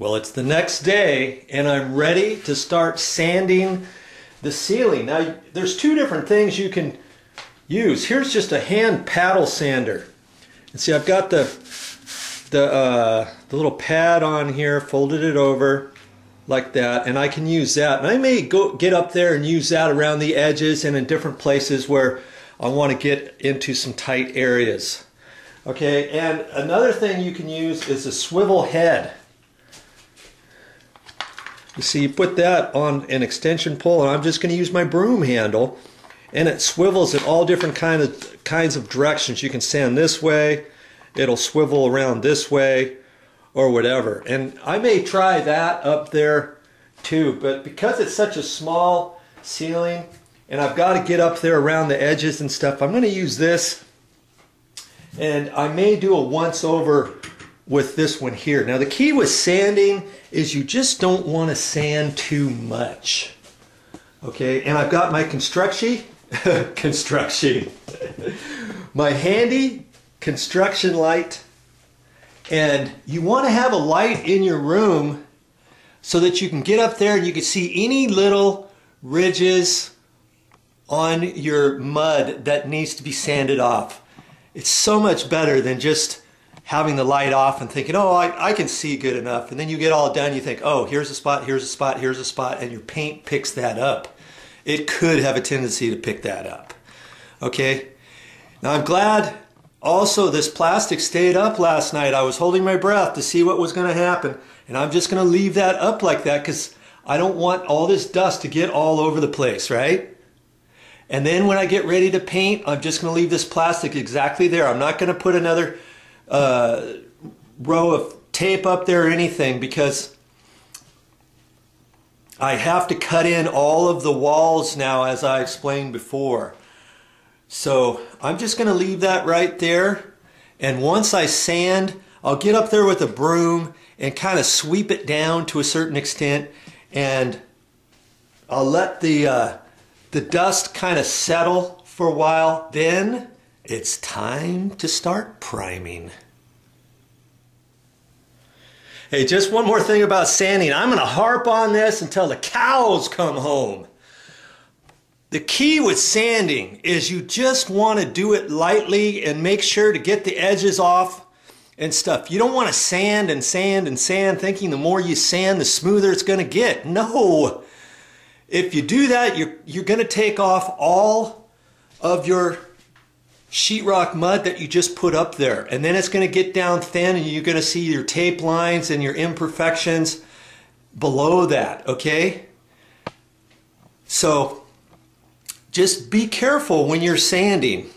Well, it's the next day and I'm ready to start sanding the ceiling. Now, there's two different things you can use. Here's just a hand paddle sander. And see, I've got the little pad on here, folded it over like that, and I can use that. And I may get up there and use that around the edges and in different places where I want to get into some tight areas. Okay, and another thing you can use is a swivel head. You see, you put that on an extension pole, and I'm just going to use my broom handle, and it swivels in all different kinds of directions. You can sand this way, it'll swivel around this way, or whatever. And I may try that up there too, but because it's such a small ceiling, and I've got to get up there around the edges and stuff, I'm going to use this, and I may do a once over with this one here. Now the key with sanding is you just don't want to sand too much. Okay, and I've got my my handy construction light, and you want to have a light in your room so that you can get up there and you can see any little ridges on your mud that needs to be sanded off. It's so much better than just having the light off and thinking, oh, I can see good enough. And then you get all done, you think, oh, here's a spot, here's a spot, here's a spot, and your paint picks that up. It could have a tendency to pick that up. Okay? Now I'm glad also this plastic stayed up last night. I was holding my breath to see what was going to happen. And I'm just going to leave that up like that because I don't want all this dust to get all over the place, right? And then when I get ready to paint, I'm just going to leave this plastic exactly there. I'm not going to put another row of tape up there or anything because I have to cut in all of the walls now, as I explained before. So I'm just going to leave that right there, and once I sand, I'll get up there with a broom and kind of sweep it down to a certain extent, and I'll let the dust kind of settle for a while. Then it's time to start priming. Hey, just one more thing about sanding. I'm going to harp on this until the cows come home. The key with sanding is you just want to do it lightly and make sure to get the edges off and stuff. You don't want to sand and sand and sand thinking the more you sand, the smoother it's going to get. No. If you do that, you're going to take off all of your sheetrock mud that you just put up there, and then it's going to get down thin and you're going to see your tape lines and your imperfections below that. Okay, so just be careful when you're sanding.